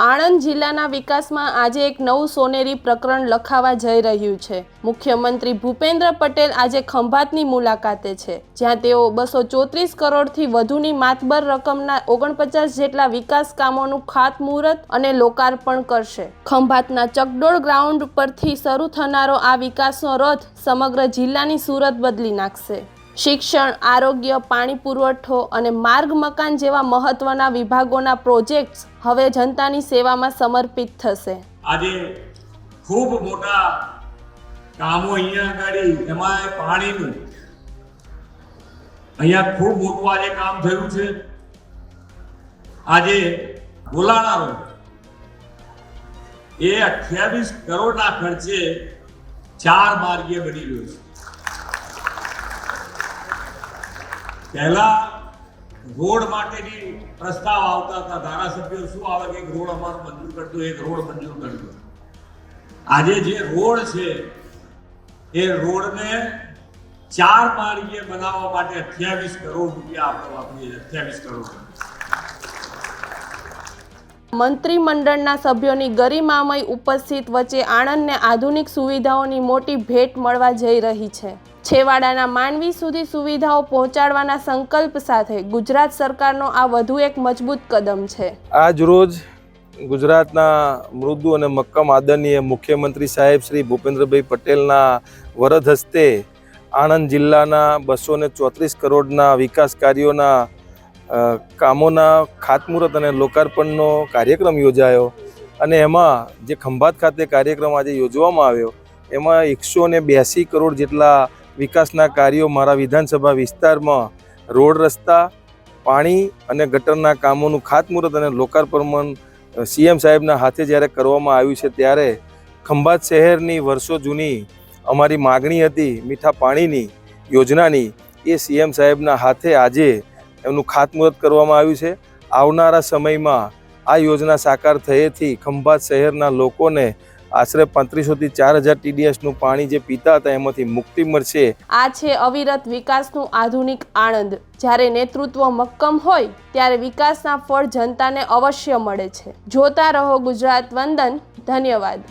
આણંદ જિલ્લાના વિકાસમાં આજે એક નવું સોનેરી પ્રકરણ લખાવા જઈ રહ્યું છે। મુખ્યમંત્રી ભૂપેન્દ્ર પટેલ આજે ખંભાતની મુલાકાતે છે, જ્યાં તેઓ 234 કરોડથી વધુની માતબર રકમના 49 જેટલા વિકાસ કામોનું ખાતમુહૂર્ત અને લોકાર્પણ કરશે। ખંભાતના ચકડોળ ગ્રાઉન્ડ પરથી શરૂ થનારો આ વિકાસનો રથ સમગ્ર જિલ્લાની સુરત બદલી નાખશે। શિક્ષણ, આરોગ્ય, પાણી પુરવઠો અને માર્ગ મકાન જેવા મહત્વના વિભાગોના પ્રોજેક્ટ્સ હવે જનતાની સેવામાં સમર્પિત થશે। આજે ખૂબ મોટા કામો અહીંયા આગળ એમાં પાણીનું અહીંયા ખૂબ મોટું આજે કામ થયું છે। આજે ગોલાણા રોડ એ 28 કરોડના ખર્ચે 4 માર્ગીય બની રહ્યો છે। પહેલા રોડ માટેની પ્રસ્તાવ આવતા હતા, ધારાસભ્યો શું આવે કે એક રોડ અમારો મંજૂર કરતો, એક રોડ મંજૂર કરતો। આજે જે રોડ છે એ રોડને 4 માર્ગીય બનાવવા માટે 28 કરોડ રૂપિયા આપણે વાપરીએ। 28 કરોડ। મંત્રીમંડળના સભ્યોની ગરિમામય ઉપસ્થિત વચ્ચે આણંદને આધુનિક સુવિધાઓની મોટી ભેટ મળવા જઈ રહી છે। છેવાડાના માનવી સુધી સુવિધાઓ પહોંચાડવાના સંકલ્પ સાથે ગુજરાત સરકારનો આ વધુ એક મજબૂત કદમ છે। આજ રોજ ગુજરાતના મૃદુ અને મક્કમ આદરણીય મુખ્યમંત્રી સાહેબ શ્રી ભૂપેન્દ્રભાઈ પટેલના વરદ હસ્તે આણંદ જિલ્લાના 234 કરોડના વિકાસ કાર્યોના કામોના ખાતમુહૂર્ત અને લોકાર્પણનો કાર્યક્રમ યોજાયો અને એમાં જે ખંભાત ખાતે કાર્યક્રમ આજે યોજવામાં આવ્યો એમાં 182 કરોડ જેટલા વિકાસના કાર્યો મારા વિધાનસભા વિસ્તારમાં રોડ, રસ્તા, પાણી અને ગટરના કામોનું ખાતમુહૂર્ત અને લોકાર્પણ સીએમ સાહેબના હાથે જ્યારે કરવામાં આવ્યું છે, ત્યારે ખંભાત શહેરની વર્ષો જૂની અમારી માગણી હતી મીઠા પાણીની યોજનાની, એ સીએમ સાહેબના હાથે આજે એમનું ખાતમુહૂર્ત કરવામાં આવ્યું છે। આવનારા સમયમાં આ યોજના સાકાર થયેથી ખંભાત શહેરના લોકોને આશરે 3500 થી 4000 TDSનું પાણી જે પીતા હતા એમાંથી મુક્તિ મળશે। આ છે અવિરત વિકાસનું આધુનિક આણંદ। જ્યારે નેતૃત્વ મક્કમ હોય ત્યારે વિકાસના ફળ જનતાને અવશ્ય મળે છે। જોતા રહો ગુજરાત વંદન। ધન્યવાદ।